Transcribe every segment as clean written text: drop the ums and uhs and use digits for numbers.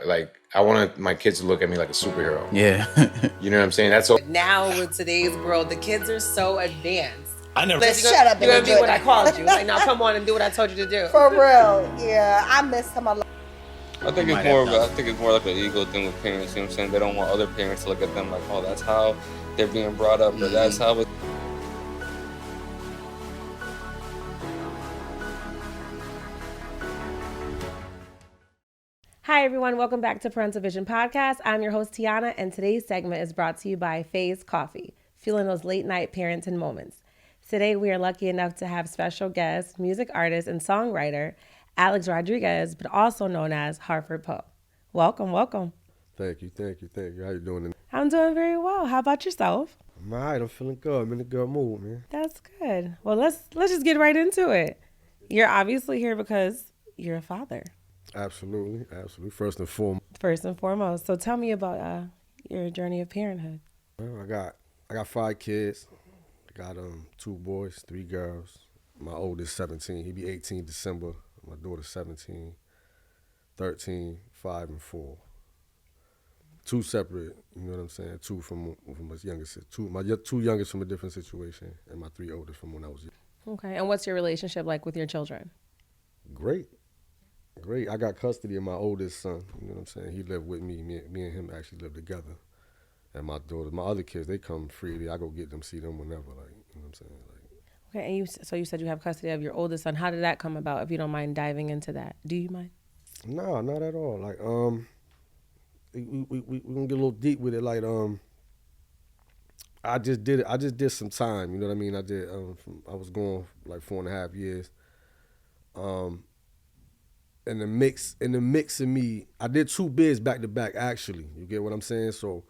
like I want my kids to look at me like a superhero. Yeah. You know what I'm saying? That's all. Now with today's world, the kids are so advanced. I never. Just shut up. You're gonna do what I called you. Like, now come on and do what I told you to do. For real, yeah. I miss him a lot. I think it's more like an ego thing with parents. You know what I'm saying? They don't want other parents to look at them like, oh, that's how they're being brought up, or that's how it. Hi, everyone. Welcome back to Parental Vision Podcast. I'm your host, Tiana, and today's segment is brought to you by Faye's Coffee, fueling those late-night parenting moments. Today, we are lucky enough to have special guest, music artist and songwriter, Alex Rodriguez, but also known as Hartford Po. Welcome, welcome. Thank you. How you doing? I'm doing very well. How about yourself? I'm all right. I'm feeling good. I'm in a good mood, man. That's good. Well, let's just get right into it. You're obviously here because you're a father. Absolutely. First and foremost. So tell me about your journey of parenthood. Well, I got 5 kids. I got 2 boys, 3 girls. My oldest 17. He be 18 December. My daughter's 17, 13, 5, and 4. 2 separate, you know what I'm saying? 2 from my youngest. My 2 youngest from a different situation, and my 3 oldest from when I was young. Okay. And what's your relationship like with your children? Great. I got custody of my oldest son. You know what I'm saying? He lived with me. Me and him actually live together. And my daughter, my other kids, they come freely. I go get them, see them whenever. Like, you know what I'm saying? Like. Okay. And you said you have custody of your oldest son. How did that come about? If you don't mind diving into that, do you mind? No, not at all. Like, we gonna get a little deep with it. Like, I just did some time. You know what I mean? I did. I was going like 4.5 years. In the mix of me, I did 2 bids back to back. Actually, you get what I'm saying? So,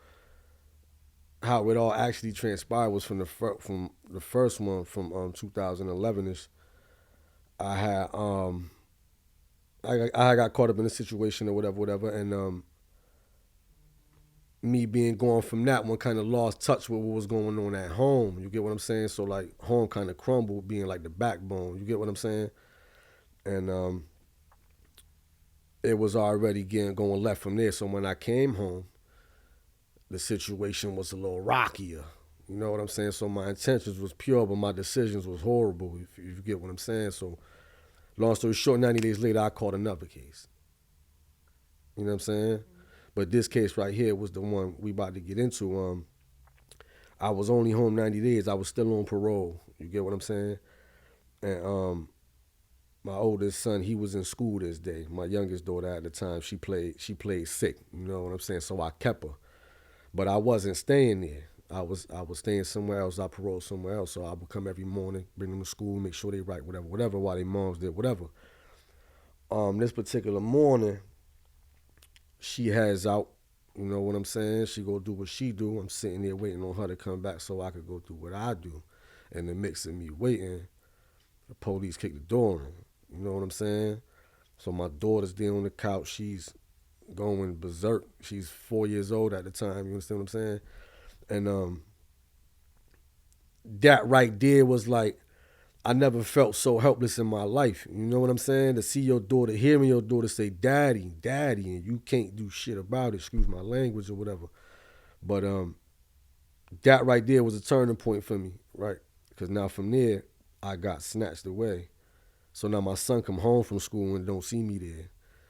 how it all actually transpired was from the first one from 2011ish. I got caught up in a situation or whatever, and me being gone from that one kind of lost touch with what was going on at home. You get what I'm saying? So like home kind of crumbled, being like the backbone. You get what I'm saying? And it was already going left from there. So when I came home, the situation was a little rockier. You know what I'm saying? So my intentions was pure, but my decisions was horrible, if you get what I'm saying. So long story short, 90 days later, I caught another case. You know what I'm saying? But this case right here was the one we about to get into. I was only home 90 days. I was still on parole. You get what I'm saying? And my oldest son, he was in school this day. My youngest daughter at the time, she played sick. You know what I'm saying? So I kept her. But I wasn't staying there. I was staying somewhere else. I paroled somewhere else. So I would come every morning, bring them to school, make sure they right, whatever, while their moms did whatever. This particular morning, she has out, you know what I'm saying? She go do what she do. I'm sitting there waiting on her to come back so I could go do what I do. In the mix of me waiting, the police kicked the door in. You know what I'm saying? So my daughter's there on the couch. She's going berserk. She's 4 years old at the time. You understand what I'm saying? And that right there was like, I never felt so helpless in my life. You know what I'm saying? To see your daughter, hearing your daughter say, daddy, and you can't do shit about it, excuse my language or whatever. But that right there was a turning point for me, right? Because now from there, I got snatched away. So now my son come home from school and don't see me there.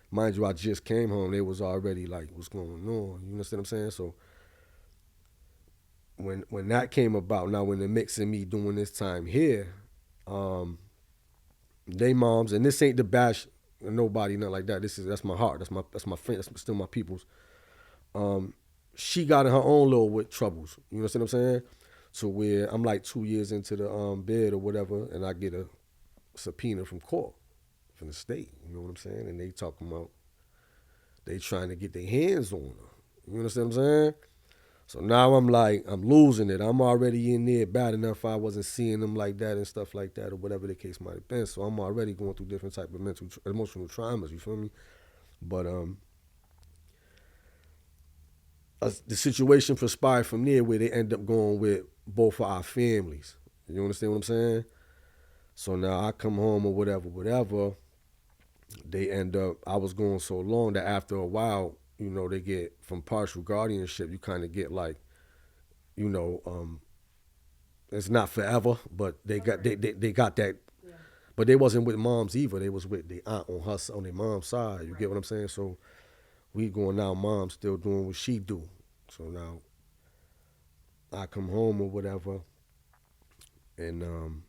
Mind you, I just came home. They was already like, what's going on? You understand what I'm saying? So when that came about, now when the mix of me doing this time here, they moms, and this ain't the bash nobody, nothing like that. That's my heart. That's my friend. That's still my people's. She got in her own little with troubles. You know what I'm saying? So where I'm like 2 years into the bed or whatever, and I get a subpoena from court, from the state. You know what I'm saying? And they talking about they trying to get their hands on her. You understand what I'm saying? So now I'm like, I'm losing it. I'm already in there bad enough I wasn't seeing them like that and stuff like that or whatever the case might have been. So I'm already going through different type of emotional traumas, you feel me? But the situation transpired from there where they end up going with both of our families. You understand what I'm saying? So now I come home or whatever. They end up, I was going so long that after a while, you know, they get from partial guardianship, you kind of get like, you know, it's not forever, but they got that. But they wasn't with moms either. They was with the aunt on their mom's side. You get what I'm saying? So we going now. Mom's still doing what she do. So now I come home or whatever, and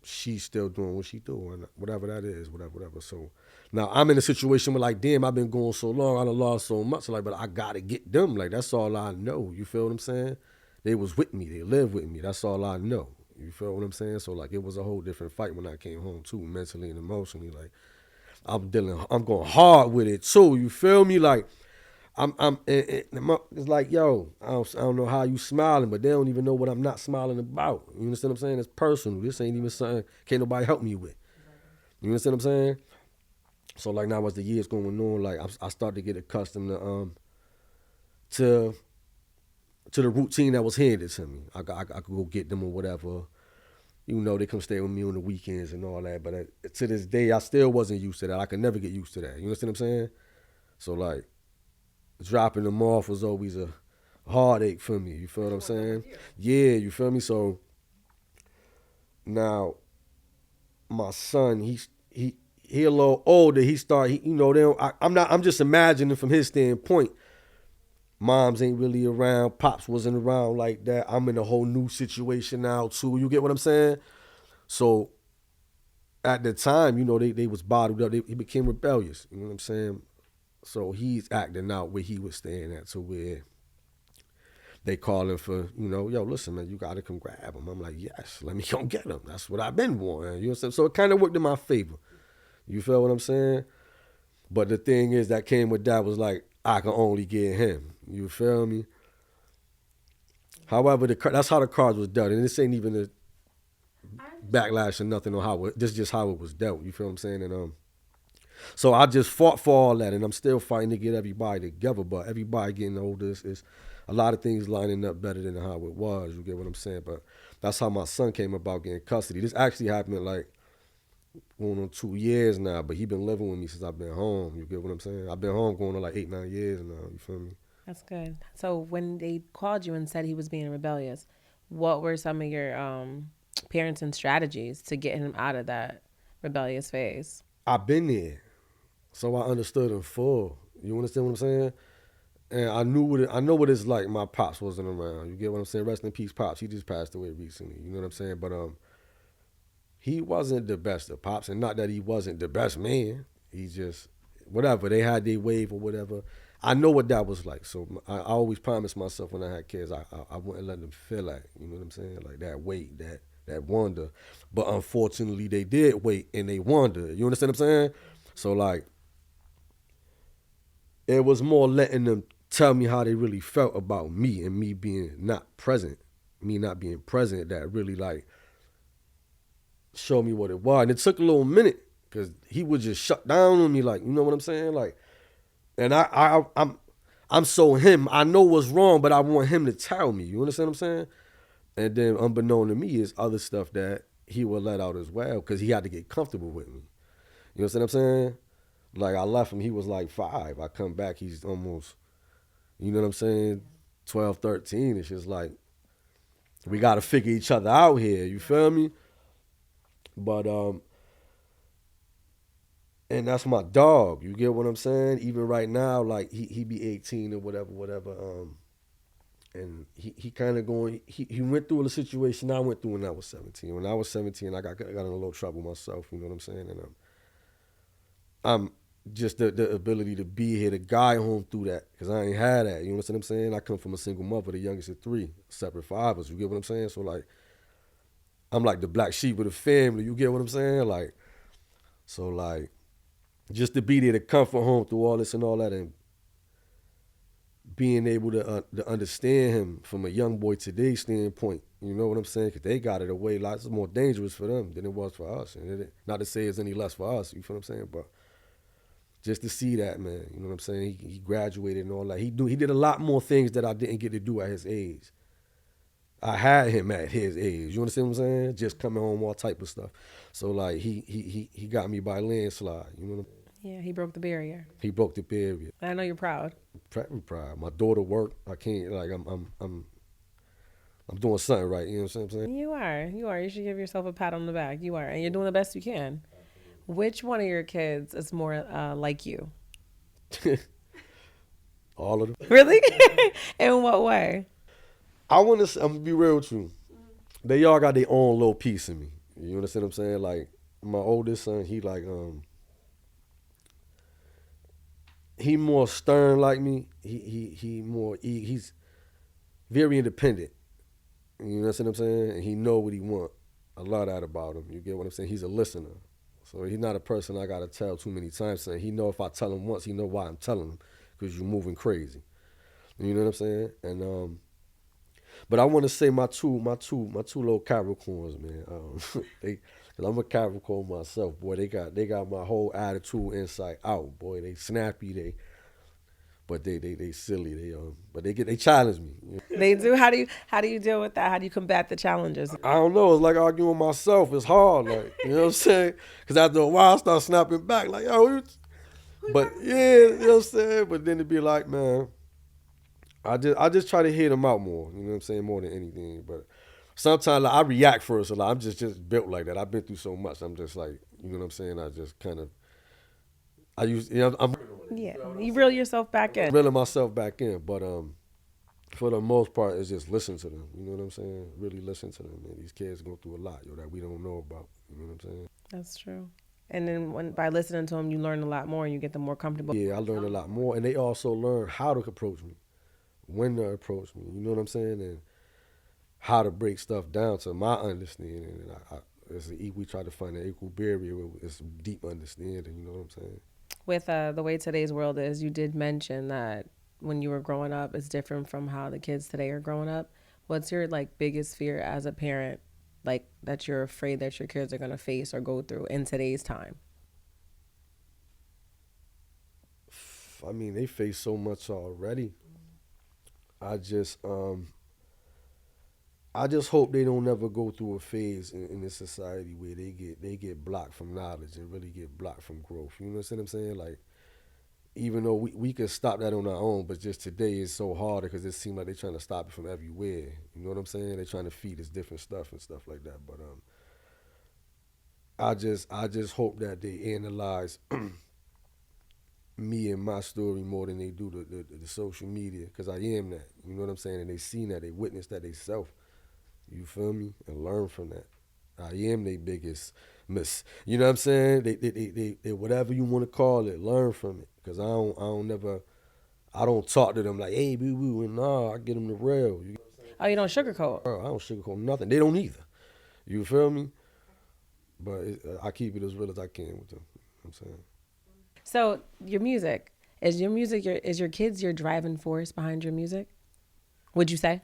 she's still doing what she do, and whatever that is, whatever. So now I'm in a situation where like, damn, I've been going so long, I done lost so much. Like, but I gotta get them. Like, that's all I know. You feel what I'm saying? They was with me. They lived with me. That's all I know. You feel what I'm saying? So like, it was a whole different fight when I came home too, mentally and emotionally. Like, I'm going hard with it too. You feel me? Like, it's like, yo, I don't know how you smiling, but they don't even know what I'm not smiling about. You understand what I'm saying? It's personal. This ain't even something can't nobody help me with. You understand what I'm saying? So like now as the years going on, like I started to get accustomed to the routine that was handed to me. I could go get them or whatever. You know, they come stay with me on the weekends and all that. But to this day, I still wasn't used to that. I could never get used to that. You understand what I'm saying? So like, dropping them off was always a heartache for me. You feel what I'm saying? Yeah, you feel me? So now my son, he a little older. I'm just imagining from his standpoint. Moms ain't really around. Pops wasn't around like that. I'm in a whole new situation now too. You get what I'm saying? So at the time, you know, they was bottled up. He became rebellious. You know what I'm saying? So he's acting out where he was staying at, to where they calling for, you know, yo, listen, man, you got to come grab him. I'm like, yes, let me come get him. That's what I've been wanting. You know what I'm saying? So it kind of worked in my favor. You feel what I'm saying? But the thing is that came with that was like, I can only get him. You feel me? However, that's how the cards was dealt. And this ain't even a backlash or nothing on how this is just how it was dealt. You feel what I'm saying? And so I just fought for all that, and I'm still fighting to get everybody together. But everybody getting older is a lot of things lining up better than how it was. You get what I'm saying? But that's how my son came about getting custody. This actually happened like going on 2 years now, but he been living with me since I've been home. You get what I'm saying? I've been home going on like 8-9 years now. You feel me? That's good. So when they called you and said he was being rebellious, what were some of your parenting strategies to get him out of that rebellious phase? I've been there, so I understood in full. You understand what I'm saying? And I know what it's like. My pops wasn't around. You get what I'm saying? Rest in peace, pops. He just passed away recently. You know what I'm saying? But he wasn't the best of pops, and not that he wasn't the best man. He just whatever they had their wave or whatever. I know what that was like. So I always promised myself when I had kids, I wouldn't let them feel that. You know what I'm saying? Like that weight, that wonder. But unfortunately, they did wait and they wondered. You understand what I'm saying? So like, it was more letting them tell me how they really felt about me and me being not present, me not being present, that really like showed me what it was. And it took a little minute because he would just shut down on me, like, you know what I'm saying? Like, and I'm so him. I know what's wrong, but I want him to tell me. You understand what I'm saying? And then unbeknown to me is other stuff that he would let out as well because he had to get comfortable with me. You understand what I'm saying? Like, I left him, he was like 5. I come back, he's almost, you know what I'm saying, 12, 13. It's just like, we got to figure each other out here. You feel me? But, and that's my dog. You get what I'm saying? Even right now, like, he be 18 or whatever. And he kind of going, he went through a situation I went through when I was 17. When I was 17, I got in a little trouble myself, you know what I'm saying? And I'm just the ability to be here to guide home through that, because I ain't had that. You know what I'm saying? I come from a single mother, the youngest of 3, separate fathers. You get what I'm saying? So, like, I'm like the black sheep of the family. You get what I'm saying? Like, so, like, just to be there to comfort home through all this and all that, and being able to understand him from a young boy today's standpoint, you know what I'm saying? Because they got it away lots more dangerous for them than it was for us. And not to say it's any less for us, you feel what I'm saying? But just to see that, man, you know what I'm saying? He graduated and all that. He did a lot more things that I didn't get to do at his age. I had him at his age. You understand what I'm saying? Just coming home, all type of stuff. So, like, he got me by landslide. You know what I'm saying? Yeah, he broke the barrier. He broke the barrier. I know you're proud. I'm proud. My daughter worked. I can't like I'm doing something right. You know what I'm saying? You are. You are. You should give yourself a pat on the back. You are, and you're doing the best you can. Which one of your kids is more like you? All of them. Really? In what way? I'm gonna be real with you. They all got their own little piece of me. You understand what I'm saying? Like my oldest son, he like he more stern like me. He's very independent. You know what I'm saying? And he know what he want. I love that about him. You get what I'm saying? He's a listener. So he's not a person I gotta tell too many times. Saying he know if I tell him once, he know why I'm telling him, because you're moving crazy. You know what I'm saying? And but I want to say my two little Capricorns, man. Cause I'm a Capricorn myself, boy. They got my whole attitude inside out, boy. They snappy, but they silly. But they challenge me. You know? They do. How do you deal with that? How do you combat the challenges? I don't know. It's like arguing with myself. It's hard, like, you know what I'm saying? Because after a while, I start snapping back, like, yo. But yeah, you know what I'm saying. But then it'd be like, man, I just try to hear them out more. You know what I'm saying? More than anything. But sometimes like, I react first a lot. I'm just built like that. I've been through so much. I'm just like, you know what I'm saying? I just kind of, I'm Yeah, you reel yourself back in. reeling myself back in. But for the most part, it's just listen to them. You know what I'm saying? Really listen to them, man. These kids go through a lot, that we don't know about. You know what I'm saying? That's true. And then by listening to them, you learn a lot more and you get them more comfortable. Yeah, I learned a lot more. And they also learn how to approach me, when to approach me. You know what I'm saying? And how to break stuff down to my understanding. And we try to find an equilibrium with this deep understanding. You know what I'm saying? With the way today's world is, you did mention that when you were growing up, it's different from how the kids today are growing up. What's your biggest fear as a parent, that you're afraid that your kids are going to face or go through in today's time? I mean, they face so much already. I just hope they don't ever go through a phase in this society where they get blocked from knowledge and really get blocked from growth. You know what I'm saying? Like, even though we could stop that on our own, but just today is so hard because it seems like they're trying to stop it from everywhere. You know what I'm saying? They're trying to feed us different stuff and stuff like that. But I just hope that they analyze me and my story more than they do the social media, because I am that. You know what I'm saying? And they seen that, they witnessed that they self. You feel me? And learn from that. I am their biggest miss. You know what I'm saying? They whatever you want to call it, learn from it. Because I don't talk to them like, hey, boo boo, and nah, I get them the real. You know what I'm saying? Oh, you don't sugarcoat? I don't sugarcoat nothing. They don't either. You feel me? But I keep it as real as I can with them. You know what I'm saying? So your music, is your kids your driving force behind your music? Would you say?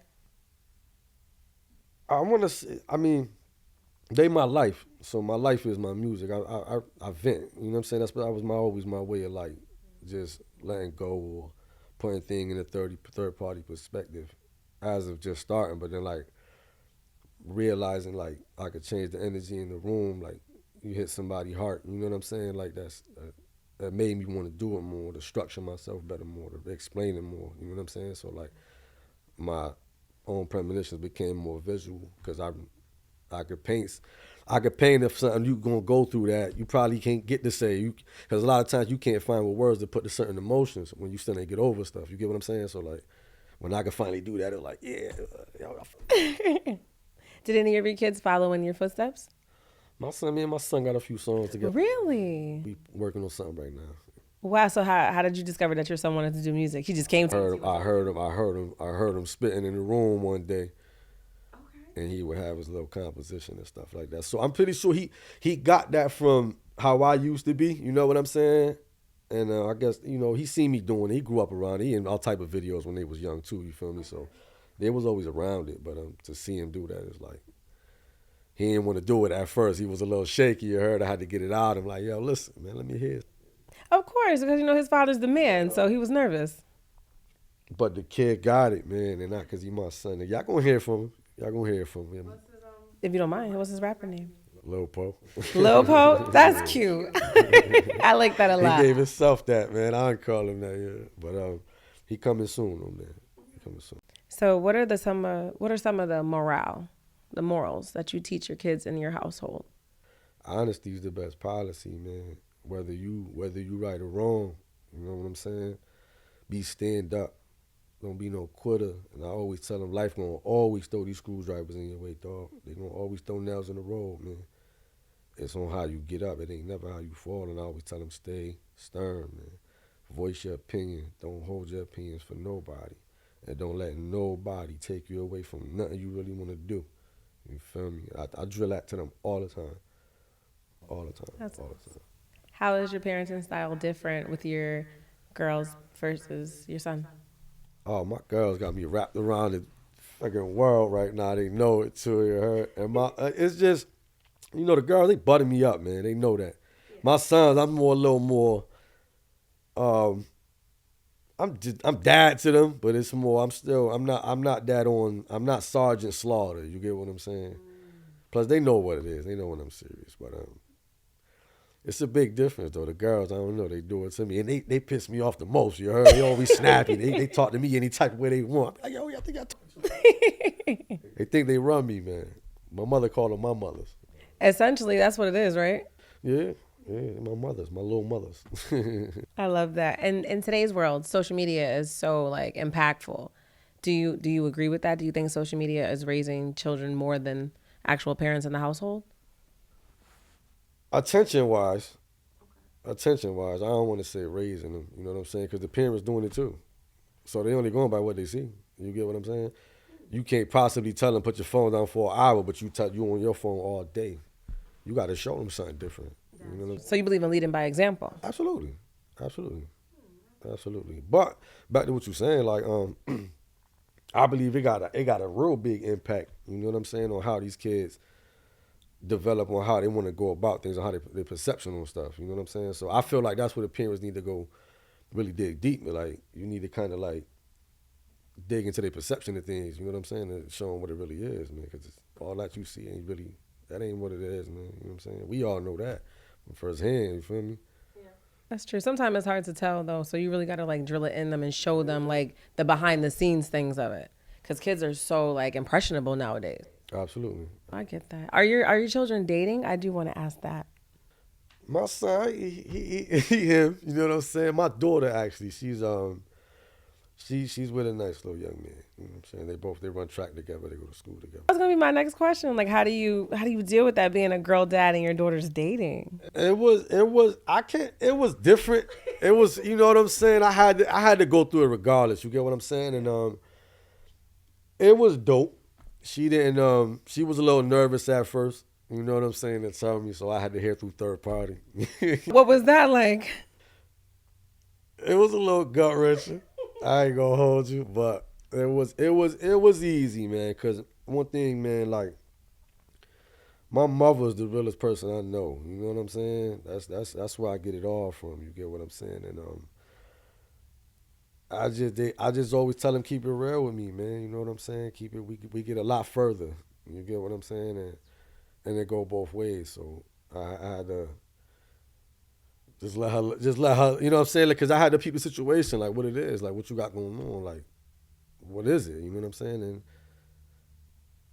I want to say, I mean, they my life. So my life is my music. I vent. You know what I'm saying? That was always my way of just letting go or putting things in a third party perspective as of just starting. But then realizing I could change the energy in the room. Like you hit somebody's heart. You know what I'm saying? Like that made me want to do it more, to structure myself better more, to explain it more. You know what I'm saying? So my own premonitions became more visual because I could paint if something you gonna go through that you probably can't get to say, because a lot of times you can't find words to put to certain emotions when you still ain't get over stuff. You get what I'm saying? So when I could finally do that, it was yeah. Did any of your kids follow in your footsteps? Me and my son got a few songs together. Really? We working on something right now. Wow. So how did you discover that your son wanted to do music? He just came to you. I heard him spitting in the room one day. Okay. And he would have his little composition and stuff like that. So I'm pretty sure he got that from how I used to be. You know what I'm saying? And I guess, he seen me doing it. He grew up around it. He in all type of videos when they was young too, you feel me? So they was always around it. But to see him do that is he didn't want to do it at first. He was a little shaky. You heard I had to get it out. I'm like, yo, listen, man, let me hear it. Of course, because his father's the man, so he was nervous. But the kid got it, man, and not because he my son. Y'all gonna hear from him. If you don't mind, what's his rapper name? Lil Po. Lil Po? That's cute. I like that a He lot. gave himself that, man. I don't call him that yet. But he coming soon, though, man. He coming soon. So what are some of the morals that you teach your kids in your household? Honesty is the best policy, man. Whether you right or wrong, you know what I'm saying? Be stand up. Don't be no quitter. And I always tell them life gonna always throw these screwdrivers in your way, dog. They gonna always throw nails in the road, man. It's on how you get up. It ain't never how you fall. And I always tell them stay stern, man. Voice your opinion. Don't hold your opinions for nobody. And don't let nobody take you away from nothing you really want to do. You feel me? I drill that to them all the time. All the time. That's all the time. How is your parenting style different with your girls versus your son? Oh, my girls got me wrapped around the fucking world right now. They know it too. You heard? And it's just, the girls, they butting me up, man. They know that. My sons, I'm a little more. I'm dad to them, but it's more. I'm not dad on. I'm not Sergeant Slaughter. You get what I'm saying? Plus, they know what it is. They know when I'm serious. But it's a big difference, though. The girls, I don't know, they do it to me. And they piss me off the most, you heard? They always snappy. They talk to me any type of way they want. I'm like, yo, I think I talk to you. They think they run me, man. My mother called them my mothers. Essentially, that's what it is, right? Yeah, my mothers, my little mothers. I love that. And in today's world, social media is so, impactful. Do you agree with that? Do you think social media is raising children more than actual parents in the household? Attention-wise, I don't want to say raising them, you know what I'm saying? Because the parents doing it too. So they only going by what they see. You get what I'm saying? You can't possibly tell them put your phone down for an hour, but you on your phone all day. You got to show them something different. You know what I'm saying? So you believe in leading by example? Absolutely. But back to what you're saying, I believe it got a real big impact, you know what I'm saying, on how these kids develop, on how they want to go about things, on how their perception on stuff, you know what I'm saying? So I feel like that's where the parents need to go really dig deep. Like, you need to kind of dig into their perception of things, you know what I'm saying, and show them what it really is, man, because all that you see that ain't what it is, man, you know what I'm saying? We all know that from firsthand, you feel me? That's true. Sometimes it's hard to tell, though, so you really got to, drill it in them and show them, the behind-the-scenes things of it, because kids are so, impressionable nowadays. Absolutely. I get that. Are your children dating? I do want to ask that. My son, he him, you know what I'm saying? My daughter, actually, she's with a nice little young man, you know what I'm saying? They run track together, they go to school together. That's going to be my next question. How do you deal with that, being a girl dad and your daughter's dating? It was different. It was, you know what I'm saying? I had to go through it regardless, you get what I'm saying? And it was dope. She didn't she was a little nervous at first, you know what I'm saying, to tell me, so I had to hear through third party. What was that like? It was a little gut wrenching. I ain't gonna hold you, but it was easy, man. Cause one thing, man, my mother's the realest person I know. You know what I'm saying? That's where I get it all from. You get what I'm saying? And I just always tell them keep it real with me, man. You know what I'm saying? Keep it. We get a lot further. You get what I'm saying? And it go both ways. So I had to. Just let her, you know what I'm saying? Because I had to peep the situation, what it is, what you got going on, what is it? You know what I'm saying?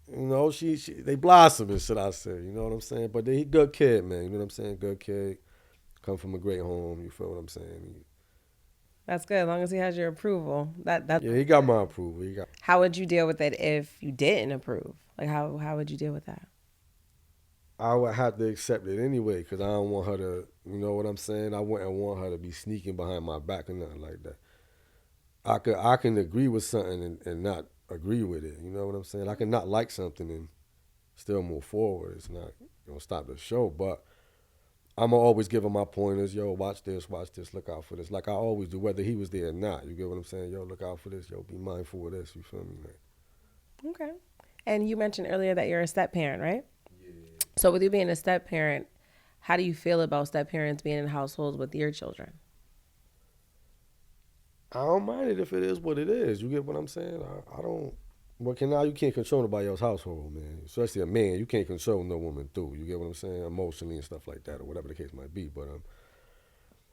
And, they blossoming, should I say, you know what I'm saying? But he good kid, man, you know what I'm saying? Good kid, come from a great home, you feel what I'm saying? That's good, as long as he has your approval. Yeah, he got my approval. How would you deal with it if you didn't approve? How would you deal with that? I would have to accept it anyway, because I don't want her to, you know what I'm saying? I wouldn't want her to be sneaking behind my back or nothing like that. I can agree with something and not agree with it, you know what I'm saying? I can not like something and still move forward. It's not going to stop the show, but I'm going to always give her my pointers. Yo, watch this, look out for this. Like I always do, whether he was there or not. You get what I'm saying? Yo, look out for this. Yo, be mindful of this. You feel me? Okay. And you mentioned earlier that you're a step parent, right? So with you being a step parent, how do you feel about step parents being in households with your children? I don't mind it if it is what it is. You get what I'm saying? But now you can't control nobody else's household, man. Especially a man, you can't control no woman through. You get what I'm saying? Emotionally and stuff like that, or whatever the case might be. But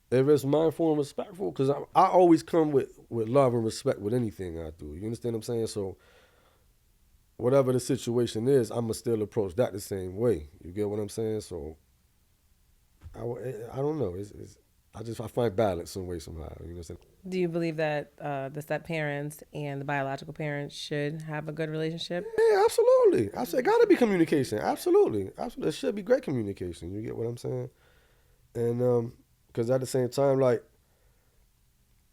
if it's mindful and respectful, because I always come with love and respect with anything I do. You understand what I'm saying? So whatever the situation is, I'ma still approach that the same way. You get what I'm saying? So I don't know. I find balance some way somehow. You know what I'm saying? Do you believe that the step parents and the biological parents should have a good relationship? Yeah, absolutely. I said, it gotta be communication. Absolutely. There should be great communication. You get what I'm saying? And because at the same time, like,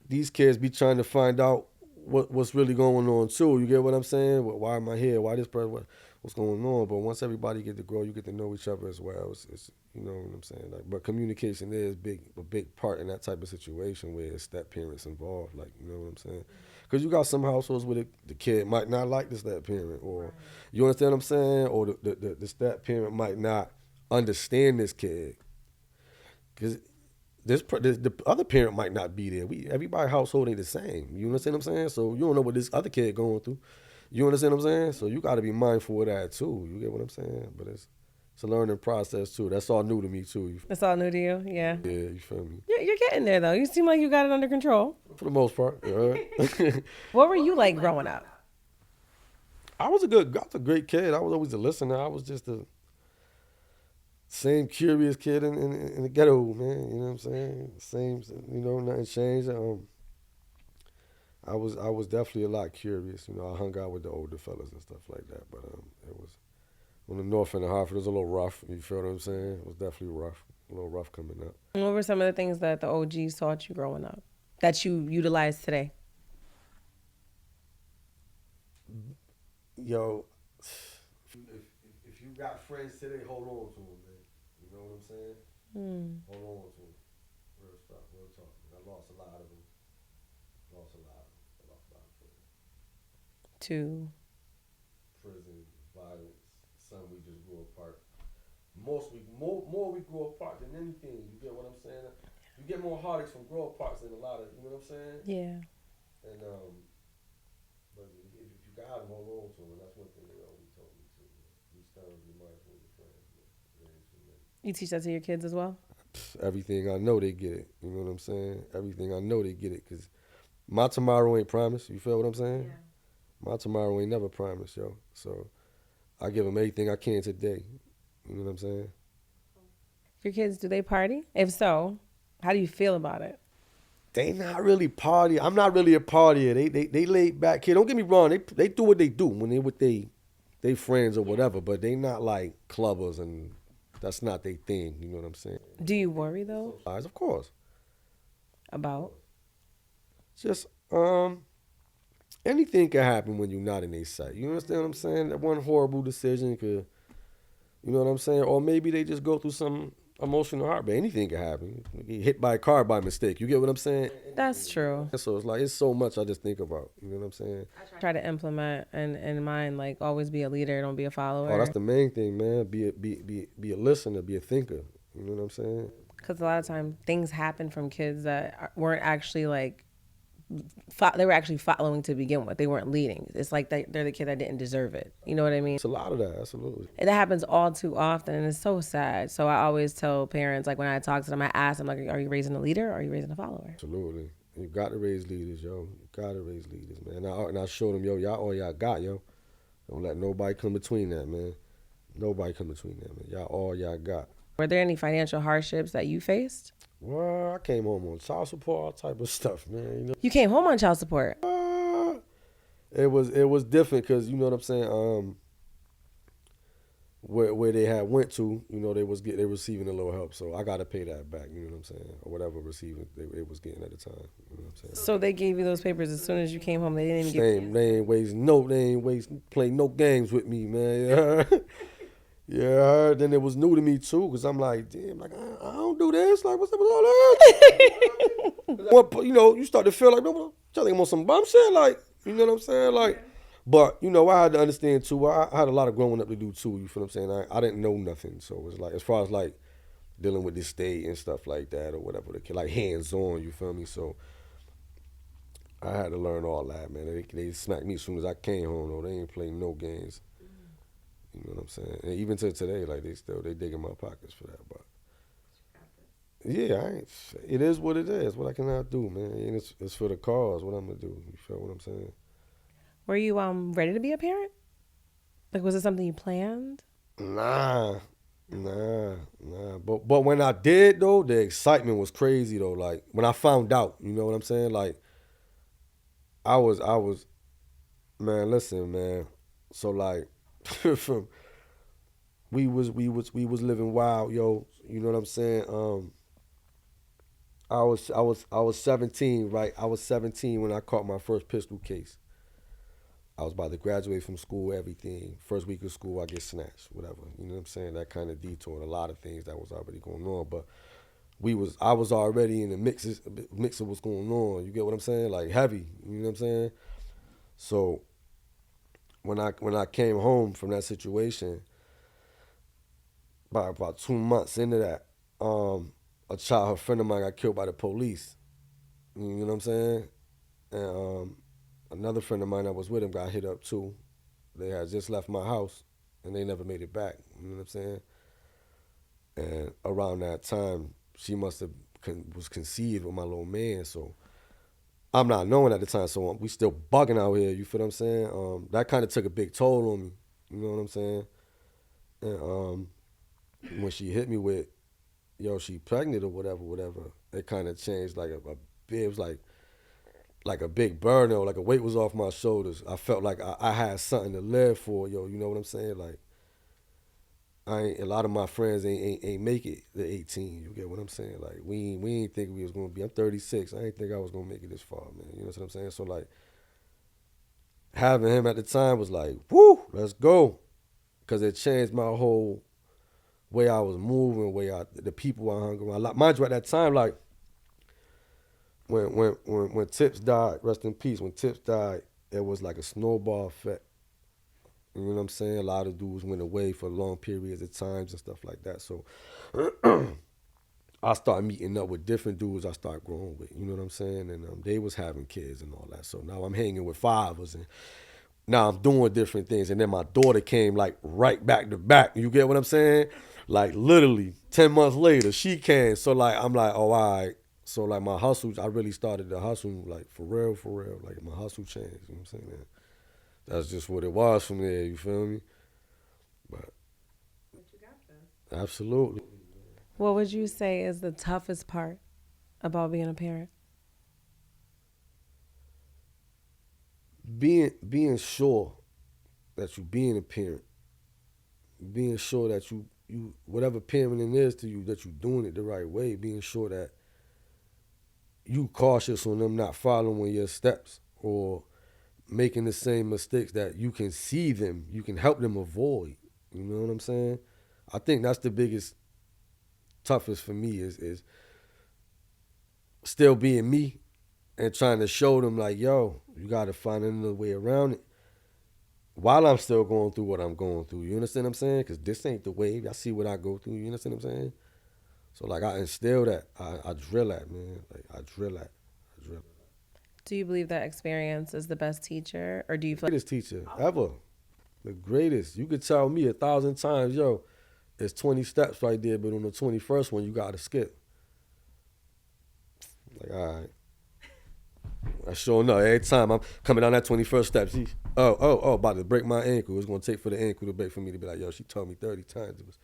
these kids be trying to find out what's really going on too. You get what I'm saying? Why am I here? Why this person? What's going on? But once everybody get to grow, you get to know each other as well. It's you know what I'm saying? Like, but communication is a big part in that type of situation where it's step parents involved. Like, you know what I'm saying? Because you got some households where the kid might not like the step parent, or you understand what I'm saying? Or the step parent might not understand this kid. Because the other parent might not be there. Everybody's household ain't the same. You understand what I'm saying? So you don't know what this other kid going through. You understand what I'm saying? So you got to be mindful of that too. You get what I'm saying? But it's a learning process too. That's all new to me too. That's all new to you? Yeah. Yeah, you feel me? You're getting there, though. You seem like you got it under control. For the most part. Right? What were you like growing up? I was a great kid. I was always a listener. I was just a same curious kid in the ghetto, man. You know what I'm saying? Same, nothing changed. I was definitely a lot curious. You know, I hung out with the older fellas and stuff like that. But it was on the north end of Hartford. It was a little rough. You feel what I'm saying? It was definitely rough. A little rough coming up. And what were some of the things that the OGs taught you growing up that you utilize today? Yo, if you got friends today, hold on to them, man. You know what I'm saying? Hold on to them. Real stuff, real talk. I lost a lot of them. I lost a lot of friends. To Prison, violence. Some we just grew apart. More we grow apart than anything. You get what I'm saying? You get more heartaches from grow aparts than a lot of, you know what I'm saying? yeah. And but if you got them, hold on to them. That's one thing they always told me too. These times be mindful of your friends. You teach that to your kids as well? Everything I know, they get it. You know what I'm saying? Everything I know, they get it. Because my tomorrow ain't promised. You feel what I'm saying? Yeah. My tomorrow ain't never promised, yo. So I give them everything I can today. You know what I'm saying? Your kids, do they party? If so, how do you feel about it? They not really party. I'm not really a partier. They laid back kid. Don't get me wrong. They do what they do when they with they friends or whatever. But they not like clubbers, and that's not their thing. You know what I'm saying? Do you worry though? Of course. About? Just anything can happen when you're not in their sight. You understand what I'm saying? That one horrible decision could, you know what I'm saying? Or maybe they just go through some emotional heartbreak. Anything can happen. You get hit by a car by mistake. You get what I'm saying? That's true. So it's like, it's so much I just think about. You know what I'm saying? I try to implement in mind, like, always be a leader, don't be a follower. Oh, that's the main thing, man. Be a listener, be a thinker. You know what I'm saying? Because a lot of times things happen from kids that weren't actually like, they were actually following to begin with. They weren't leading. It's like they're the kid that didn't deserve it. You know what I mean? It's a lot of that, absolutely. And that happens all too often, and it's so sad. So I always tell parents, like when I talk to them, I ask them, like, are you raising a leader or are you raising a follower? Absolutely. You got to raise leaders, yo. You got to raise leaders, man. And I show them, yo, y'all all y'all got, yo. Don't let nobody come between that, man. Nobody come between that, man. Y'all all y'all got. Were there any financial hardships that you faced? Well, I came home on child support, all type of stuff, man. You know. You came home on child support? It was different because, you know what I'm saying, where they had went to, you know, they receiving a little help, so I got to pay that back, you know what I'm saying, or whatever receiving they was getting at the time, you know what I'm saying. So they gave you those papers as soon as you came home. They didn't even They ain't play no games with me, man. Yeah, then it was new to me too, because I'm like, damn, like I don't do this. Like, what's up with all that? You know, you start to feel like, no, y'all think I'm on some bum shit, like, you know what I'm saying, like. But you know, I had to understand too. I had a lot of growing up to do too. You feel what I'm saying? I didn't know nothing, so it was like, as far as like dealing with the state and stuff like that or whatever, like hands on. You feel me? So I had to learn all that, man. They smacked me as soon as I came home, though. They ain't playing no games. You know what I'm saying? And even to today, like, they dig in my pockets for that. But yeah, it is what it is. What I cannot do, man. And it's for the cause. What I'm gonna do? You feel what I'm saying? Were you ready to be a parent? Like, was it something you planned? Nah. But when I did though, the excitement was crazy though. Like when I found out, you know what I'm saying? Like I was man, listen, man. So like from we was living wild, yo. You know what I'm saying? I was 17, right? I was 17 when I caught my first pistol case. I was about to graduate from school, everything. First week of school, I get snatched, whatever. You know what I'm saying? That kind of detoured a lot of things that was already going on. But I was already in the mix of what's going on. You get what I'm saying? Like heavy. You know what I'm saying? So when I came home from that situation, about 2 months into that, a childhood friend of mine got killed by the police. You know what I'm saying? And another friend of mine that was with him got hit up too. They had just left my house and they never made it back. You know what I'm saying? And around that time, she must have was conceived with my little man. So I'm not knowing at the time. So we still bugging out here. You feel what I'm saying? That kind of took a big toll on me. You know what I'm saying? And when she hit me with, yo, she pregnant or whatever, it kind of changed like it was like a big burden or like a weight was off my shoulders. I felt like I had something to live for, yo. You know what I'm saying? Like a lot of my friends ain't make it to 18. You get what I'm saying? Like we ain't think we was gonna be. I'm 36. I ain't think I was gonna make it this far, man. You know what I'm saying? So like having him at the time was like, whoo, let's go, because it changed my whole way I was moving, the people I hung around. Mind you, at that time, like when Tips died, rest in peace. When Tips died, it was like a snowball effect. You know what I'm saying? A lot of dudes went away for long periods of times and stuff like that. So I started meeting up with different dudes I started growing with. You know what I'm saying? And they was having kids and all that. So now I'm hanging with fathers and now I'm doing different things. And then my daughter came like right back to back. You get what I'm saying? Like literally 10 months later, she came. So like I'm like, oh, all right. So like my hustle, I really started to hustle like for real. Like my hustle changed. You know what I'm saying? Man? That's just what it was from there. You feel me? But you got this. Absolutely. What would you say is the toughest part about being a parent? Being sure that you being a parent, being sure that you whatever parenting is to you, that you doing it the right way, being sure that you cautious on them not following your steps or making the same mistakes that you can see them, you can help them avoid. You know what I'm saying? I think that's the biggest, toughest for me is still being me and trying to show them like, yo, you got to find another way around it while I'm still going through what I'm going through. You understand what I'm saying? Because this ain't the way. I see what I go through. You understand what I'm saying? So like I instill that. I drill that, man. Like I drill that. Do you believe that experience is the best teacher, or do you feel Greatest teacher ever. The greatest. You could tell me 1,000 times, yo, it's 20 steps right there, but on the 21st one, you got to skip. Like, all right. I sure know. Every time I'm coming down that 21st step, about to break my ankle. It's going to take for the ankle to break for me to be like, yo, she told me 30 times.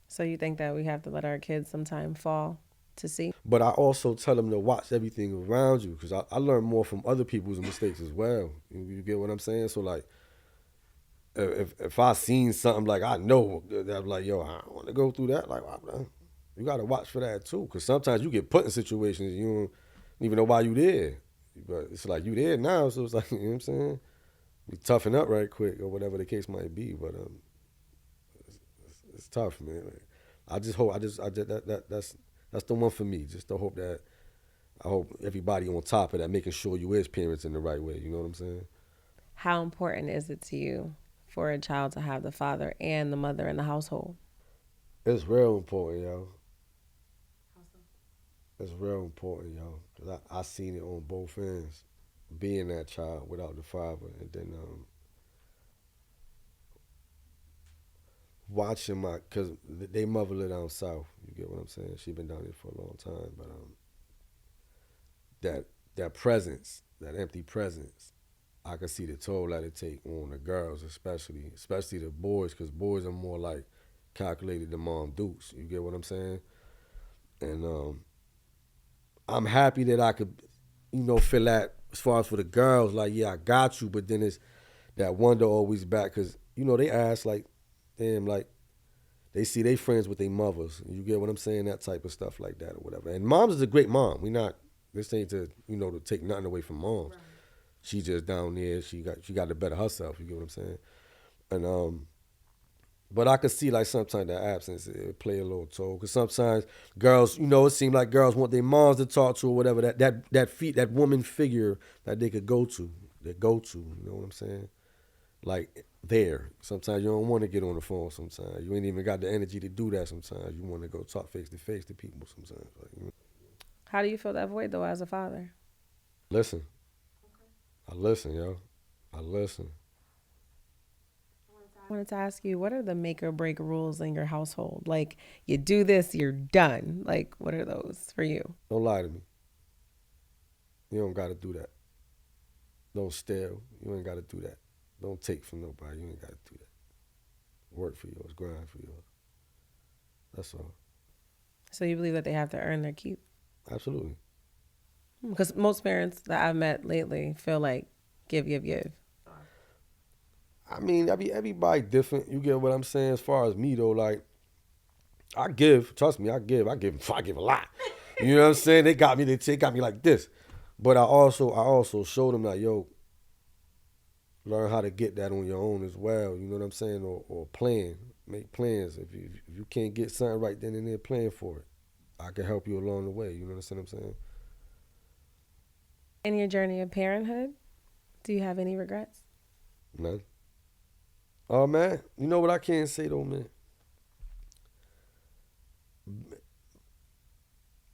So you think that we have to let our kids sometime fall to see? But I also tell them to watch everything around you because I learn more from other people's mistakes as well. You get what I'm saying? So, like, if I seen something like I know that I'm like, yo, I don't want to go through that. Like, you got to watch for that too, because sometimes you get put in situations you don't even know why you there, but it's like you there now, so it's like you know what I'm saying. You toughen up right quick or whatever the case might be, but it's tough, man. Like, I just hope that's the one for me. Just to hope that I hope everybody on top of that, making sure you is parents in the right way. You know what I'm saying? How important is it to you for a child to have the father and the mother in the household? It's real important, yo. It's real important, yo. 'Cause I seen it on both ends. being that child without the father, and then watching cause they mother lived down south. You get what I'm saying? She been down there for a long time, but that presence, that empty presence, I could see the toll that it take on the girls, especially the boys, because boys are more like calculated than mom dukes. You get what I'm saying? And I'm happy that I could, feel that as far as for the girls, like, yeah, I got you, but then it's that wonder always back, because, they ask, like, damn, like, they see they friends with their mothers. You get what I'm saying? That type of stuff like that or whatever. And mom's is a great mom. This ain't to, to take nothing away from moms. Right. She just down there. She got to better herself. You get what I'm saying? And but I could see like sometimes that absence it play a little toll. Because sometimes girls, it seems like girls want their moms to talk to or whatever. That woman figure that they could go to. You know what I'm saying? Like there. Sometimes you don't want to get on the phone. Sometimes you ain't even got the energy to do that. Sometimes you want to go talk face to face to people. Sometimes. Like, How do you fill that void though as a father? Listen. I listen, yo. I listen. I wanted to ask you, what are the make or break rules in your household? Like, you do this, you're done. Like, what are those for you? Don't lie to me. You don't got to do that. Don't steal. You ain't got to do that. Don't take from nobody. You ain't got to do that. Work for yours. Grind for yours. That's all. So you believe that they have to earn their keep? Absolutely. Because most parents that I've met lately feel like give. I mean, everybody different. You get what I'm saying? As far as me though, like I give. Trust me, I give a lot. You know what I'm saying? They got me like this. But I also showed them that, yo, learn how to get that on your own as well. You know what I'm saying? Or plan. Make plans. If you can't get something right then and there, plan for it. I can help you along the way. You know what I'm saying? In your journey of parenthood, do you have any regrets? None. Oh, man. You know what I can't say, though, man?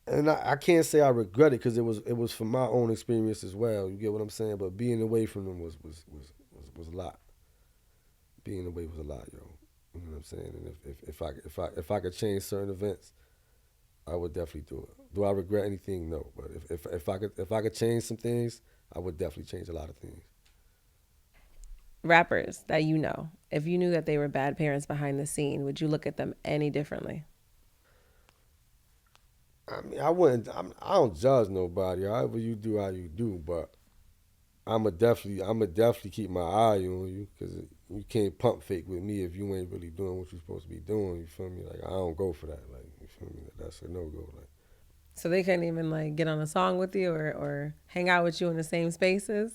And I can't say I regret it because it was from my own experience as well. You get what I'm saying? But being away from them was a lot. Being away was a lot, yo. You know what I'm saying? And if I could change certain events, I would definitely do it. Do I regret anything? No. But if I could change some things, I would definitely change a lot of things. Rappers that you know, if you knew that they were bad parents behind the scene, would you look at them any differently? I mean, I don't judge nobody. However you do, how you do. But I'ma definitely keep my eye on you because you can't pump fake with me if you ain't really doing what you're supposed to be doing. You feel me? Like I don't go for that. Like you feel me? That's a no go. Like. So they couldn't even like get on a song with you or hang out with you in the same spaces?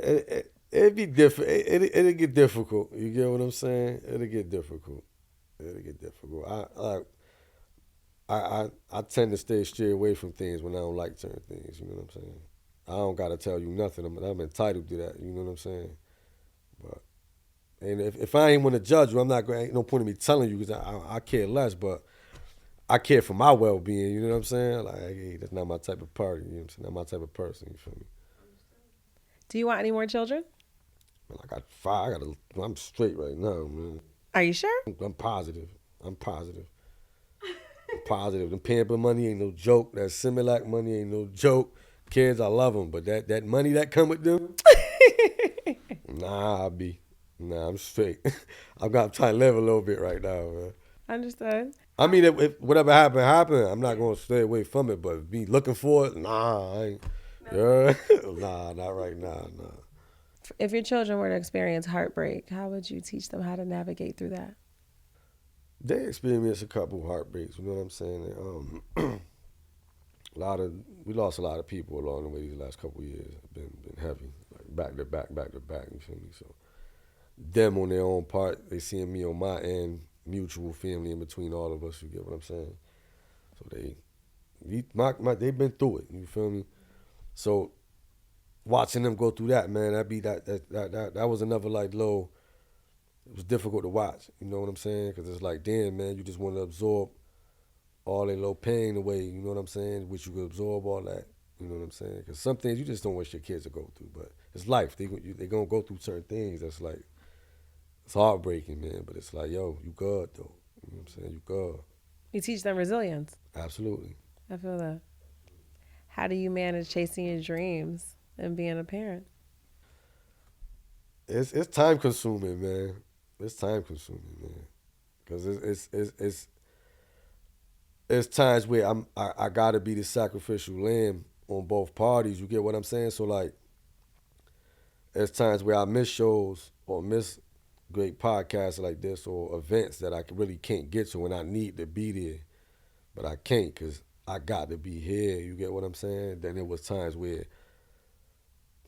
It'd be different. It'll get difficult. You get what I'm saying? It'll get difficult. I tend to stay straight away from things when I don't like certain things. You know what I'm saying? I don't gotta tell you nothing. I'm entitled to that. You know what I'm saying? But and if I ain't want to judge you, I'm not going. Ain't no point in me telling you because I care less. But I care for my well being. You know what I'm saying? Like, hey, that's not my type of party. You know what I'm saying? Not my type of person. You feel me? Do you want any more children? Man, I got 5. I'm straight right now, man. Are you sure? I'm positive. The pamper money ain't no joke. That Similac money ain't no joke. Kids, I love them, but that money that come with them, I'm straight. I'm trying to live a little bit right now, man. Understood. I mean, if whatever happened, I'm not going to stay away from it, but be looking for it, I ain't. Yeah. Nah, not right now, nah. If your children were to experience heartbreak, how would you teach them how to navigate through that? They experienced a couple heartbreaks, you know what I'm saying? We lost a lot of people along the way these last couple of years. Been heavy, like back to back, you feel me? So them on their own part, they seeing me on my end, mutual family in between all of us, you get what I'm saying? So they've been through it, you feel me? So watching them go through that, man, that was another like low. It was difficult to watch, you know what I'm saying? Because it's like, damn, man, you just want to absorb all that low pain away, you know what I'm saying? Which you could absorb all that You know what I'm saying? Because some things you just don't wish your kids to go through, but it's life. They're going to go through certain things that's like, it's heartbreaking, man, but it's like, yo, you good, though. You know what I'm saying? You good. You teach them resilience. Absolutely. I feel that. How do you manage chasing your dreams and being a parent? It's time consuming, man. It's time consuming, man. Because it's times where I gotta be the sacrificial lamb on both parties. You get what I'm saying? So like, there's times where I miss shows or miss great podcasts like this or events that I really can't get to, and I need to be there, but I can't because I got to be here. You get what I'm saying? Then there was times where,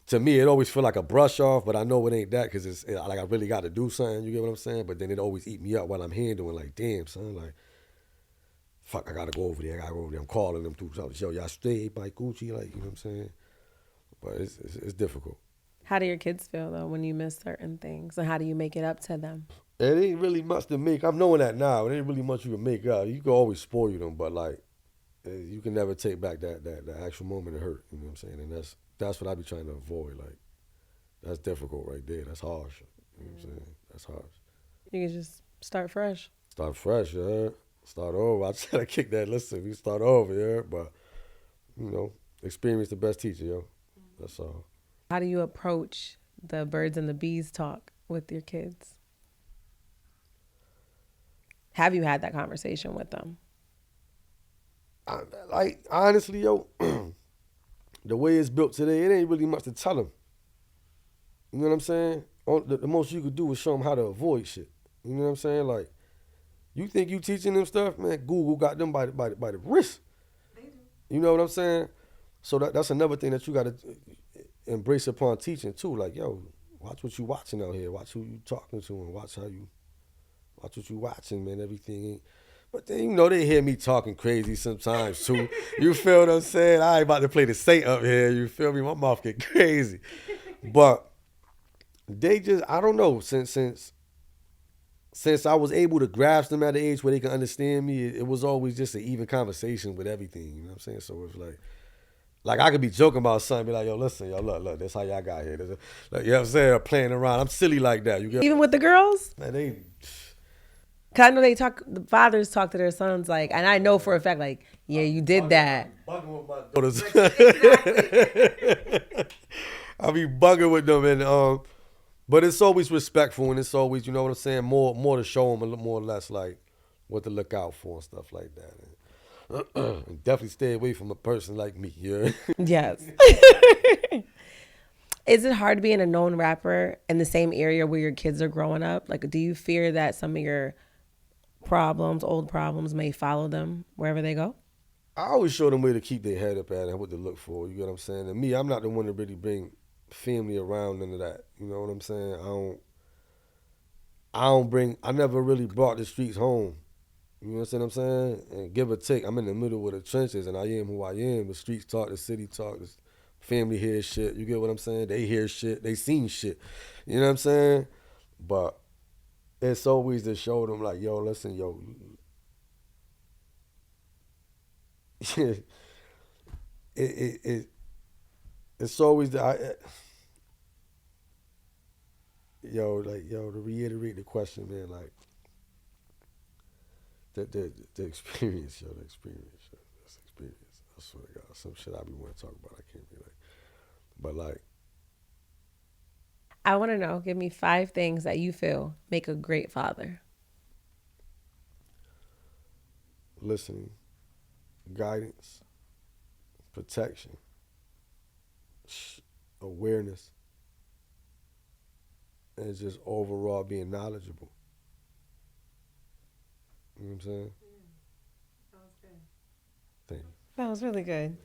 to me, it always feel like a brush off, but I know it ain't that because it's like I really got to do something. You get what I'm saying? But then it always eat me up while I'm handling. Like, damn, son, like, fuck, I gotta go over there. I'm calling them through something. Yo, y'all stay by Gucci, like, you know what I'm saying? But it's difficult. How do your kids feel though when you miss certain things, and how do you make it up to them? It ain't really much to make. I'm knowing that now. It ain't really much you can make up. You can always spoil them, but like, you can never take back that actual moment of hurt. You know what I'm saying? And that's what I be trying to avoid. Like, that's difficult right there. That's harsh. You know what I'm saying? That's harsh. You can just start fresh. Start fresh, yeah. Start over. I try to kick that. Listen, we start over, yeah. But, you know, experience the best teacher, yo. That's all. How do you approach the birds and the bees talk with your kids? Have you had that conversation with them? Like, honestly, yo, the way it's built today, it ain't really much to tell them. You know what I'm saying? The most you could do is show them how to avoid shit. You know what I'm saying? Like, you think you teaching them stuff, man? Google got them by the wrist. They do. You know what I'm saying? So that's another thing that you got to embrace upon teaching too. Like, yo, watch what you watching out here. Watch who you talking to, and watch what you watching, man. Everything ain't. But then, you know, they hear me talking crazy sometimes too. You feel what I'm saying? I ain't about to play the saint up here. You feel me? My mouth get crazy. But they just, I don't know, since I was able to grasp them at the age where they can understand me, it was always just an even conversation with everything. You know what I'm saying? So it's like I could be joking about something, be like, yo, listen, yo, look, this how y'all got here. Like, you know what I'm saying? Playing around. I'm silly like that. You get Even with the girls? Man, they... Cause I know the fathers talk to their sons like, and I know for a fact, like, yeah, you did that. I be bugging with them, and but it's always respectful, and it's always, you know what I'm saying, more to show them, a little more or less like what to look out for and stuff like that. And definitely stay away from a person like me. Yeah. Yes. Is it hard being a known rapper in the same area where your kids are growing up? Like, do you fear that some of your old problems may follow them wherever they go? I always show them where to keep their head up at and what to look for. You get what I'm saying? And me, I'm not the one to really bring family around into that. You know what I'm saying? I never really brought the streets home. You know what I'm saying? And give or take, I'm in the middle of the trenches, and I am who I am. The streets talk, the city talk, the family hears shit. You get what I'm saying? They hear shit. They seen shit. You know what I'm saying? But it's always to show them like, yo, listen, yo. It's always to reiterate the question, man, like the experience, yo, the experience, yo, that's experience. I swear to God, some shit I be want to talk about, I can't be like, but like. I want to know, give me 5 things that you feel make a great father. Listening, guidance, protection, awareness, and just overall being knowledgeable. You know what I'm saying? That was good. Thank you. That was really good.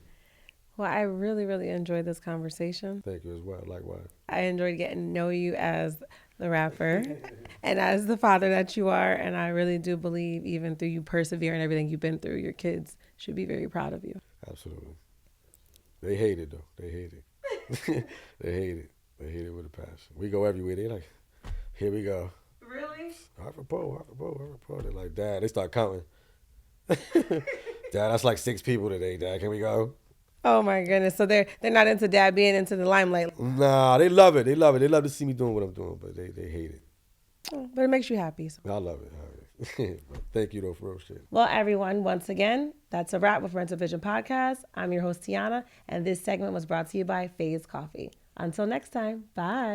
Well, I really, really enjoyed this conversation. Thank you as well, likewise. I enjoyed getting to know you as the rapper and as the father that you are. And I really do believe even through you persevering everything you've been through, your kids should be very proud of you. Absolutely. They hate it, though. They hate it. They hate it. They hate it with a passion. We go everywhere. They like, here we go. Really? Hartford Po. They're like, Dad, they start counting. Dad, that's like 6 people today, Dad. Can we go? Oh my goodness. So they're not into dad being into the limelight. Nah, they love it. They love it. They love to see me doing what I'm doing, but they hate it. But it makes you happy. So. I love it. But thank you though for real shit. Well, everyone, once again, that's a wrap with Parental Vision Podcast. I'm your host, Tiana, and this segment was brought to you by FaZe Coffee. Until next time, bye.